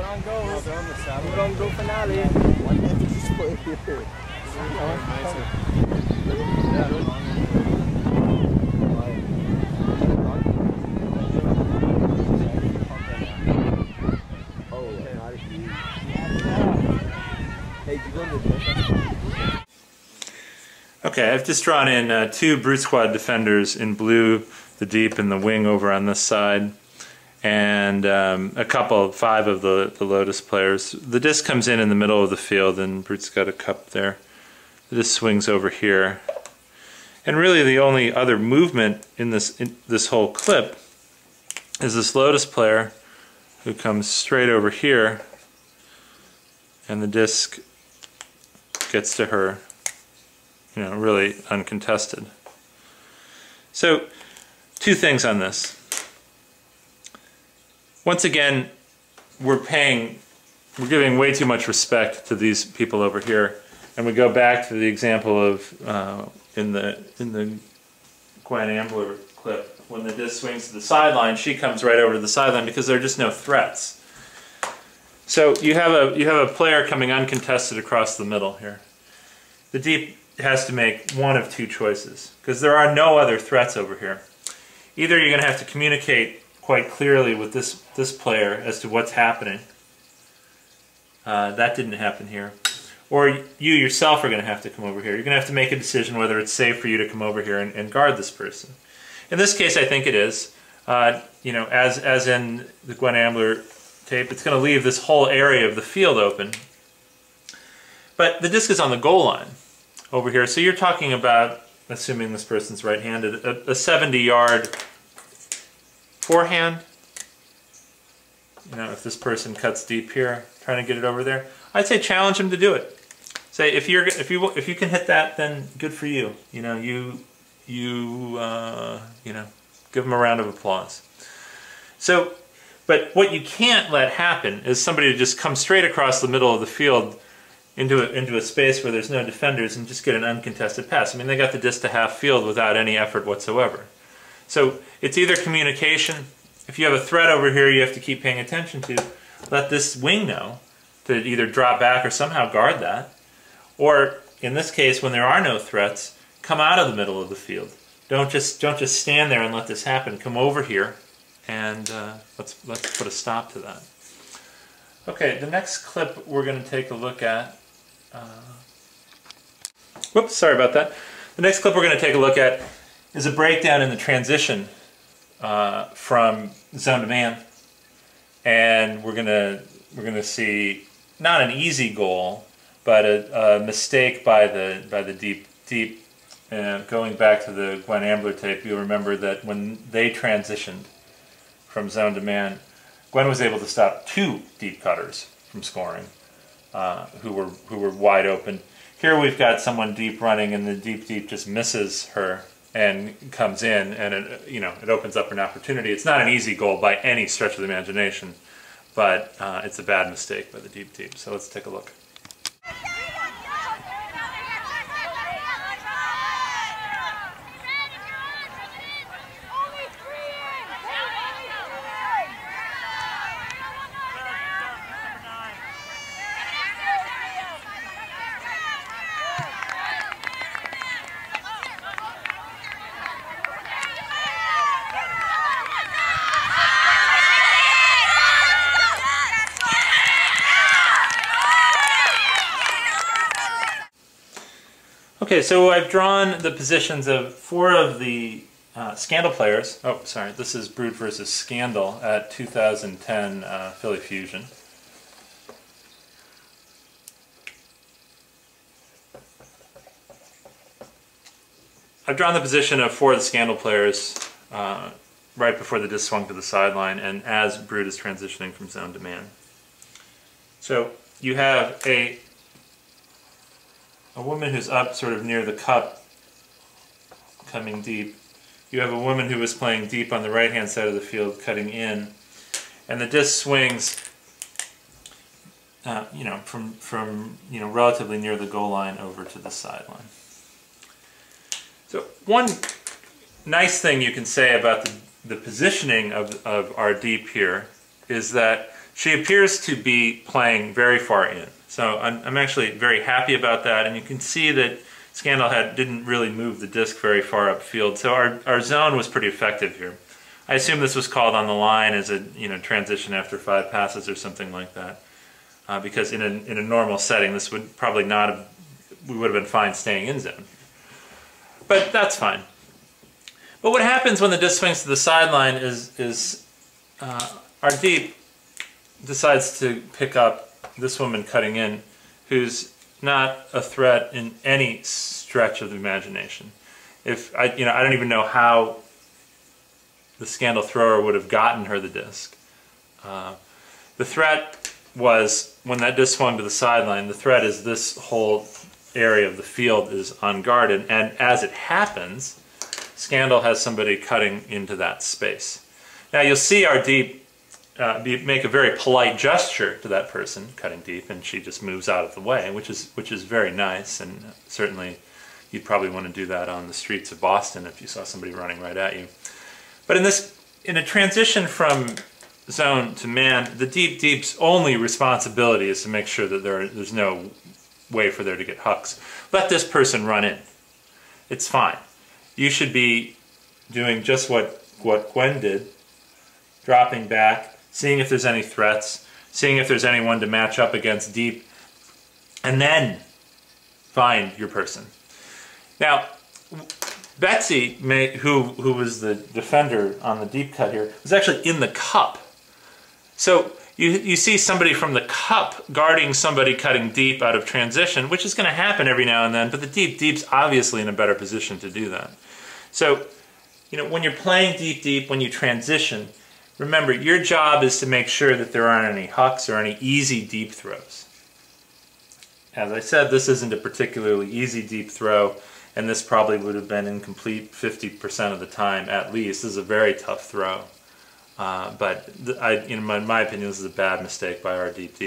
on goes. We're on go finale. Why can't you just put it here? Okay, I've just drawn in two Brute Squad defenders in blue, the deep and the wing over on this side, and five of the Lotus players. The disc comes in the middle of the field, and Brute's got a cup there. The disc swings over here. And really the only other movement in this whole clip is this Lotus player who comes straight over here, and the disc gets to her, you know, really uncontested. So, two things on this. Once again, we're giving way too much respect to these people over here, and we go back to the example of in the Gwen Ambler clip, when the disc swings to the sideline, she comes right over to the sideline because there are just no threats. So you have a player coming uncontested across the middle here. The deep has to make one of two choices because there are no other threats over here. Either you're going to have to communicate quite clearly with this player as to what's happening. That didn't happen here. Or you yourself are going to have to come over here. You're going to have to make a decision whether it's safe for you to come over here and guard this person. In this case, I think it is. You know, as in the Gwen Ambler tape, it's going to leave this whole area of the field open. But the disc is on the goal line over here, so you're talking about, assuming this person's right-handed, a 70-yard forehand. You know, if this person cuts deep here, trying to get it over there, I'd say challenge him to do it. Say if you can hit that, then good for you. You know, you know, give him a round of applause. So, but what you can't let happen is somebody to just come straight across the middle of the field into a space where there's no defenders and just get an uncontested pass. I mean, they got the disc to half field without any effort whatsoever. So it's either communication. If you have a threat over here you have to keep paying attention to, let this wing know to either drop back or somehow guard that. Or in this case, when there are no threats, come out of the middle of the field. Don't just stand there and let this happen. Come over here and let's put a stop to that. Okay, the next clip we're going to take a look at. Whoops, sorry about that. The next clip we're going to take a look at is a breakdown in the transition from zone to man, and we're gonna see not an easy goal, but a mistake by the deep. Going back to the Gwen Ambler tape, you'll remember that when they transitioned from zone to man, Gwen was able to stop two deep cutters from scoring, who were wide open. Here we've got someone deep running, and the deep just misses her and comes in, and it opens up an opportunity. It's not an easy goal by any stretch of the imagination, but it's a bad mistake by the deep. So let's take a look. Okay, so I've drawn the positions of 4 of the Scandal players. Oh, sorry, this is Brute versus Scandal at 2010 Philly Fusion. I've drawn the position of 4 of the Scandal players right before the disc swung to the sideline and as Brute is transitioning from zone to man. So you have a woman who's up sort of near the cup, coming deep. You have a woman who is playing deep on the right-hand side of the field, cutting in, and the disc swings, you know, from relatively near the goal line over to the sideline. So one nice thing you can say about the positioning of our deep here is that she appears to be playing very far in. So I'm actually very happy about that, and you can see that Scandal didn't really move the disc very far upfield, so our zone was pretty effective here. I assume this was called on the line as a transition after 5 passes or something like that, because in a normal setting this would probably not have, we would have been fine staying in zone. But that's fine. But what happens when the disc swings to the sideline is our deep decides to pick up this woman cutting in, who's not a threat in any stretch of the imagination. If I don't even know how the Scandal thrower would have gotten her the disc. The threat was when that disc swung to the sideline. The threat is this whole area of the field is unguarded, and as it happens, Scandal has somebody cutting into that space. Now you'll see our deep make a very polite gesture to that person cutting deep, and she just moves out of the way, which is very nice, and certainly you'd probably want to do that on the streets of Boston if you saw somebody running right at you. But in a transition from zone to man, the deep's only responsibility is to make sure that there's no way for there to get hucks. Let this person run in. It's fine. You should be doing just what Gwen did, dropping back, seeing if there's any threats, seeing if there's anyone to match up against deep, and then find your person. Now, Betsy, who was the defender on the deep cut here, was actually in the cup. So you see somebody from the cup guarding somebody cutting deep out of transition, which is going to happen every now and then, but the deep's obviously in a better position to do that. So, when you're playing deep, when you transition, remember, your job is to make sure that there aren't any hucks or any easy deep throws. As I said, this isn't a particularly easy deep throw, and this probably would have been incomplete 50% of the time at least. This is a very tough throw. But in my opinion, this is a bad mistake by our deep,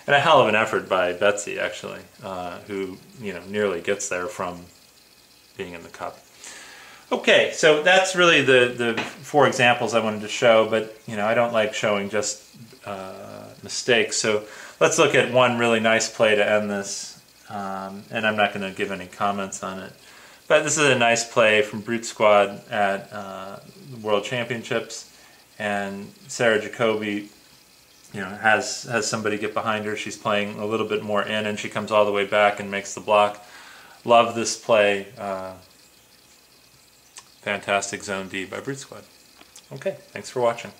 and a hell of an effort by Betsy, actually, who nearly gets there from being in the cup. Okay, so that's really the 4 examples I wanted to show, but I don't like showing just mistakes. So let's look at one really nice play to end this, and I'm not going to give any comments on it. But this is a nice play from Brute Squad at the World Championships, and Sarah Jacoby has somebody get behind her. She's playing a little bit more in, and she comes all the way back and makes the block. Love this play. Fantastic Zone D by Brute Squad. Okay, thanks for watching.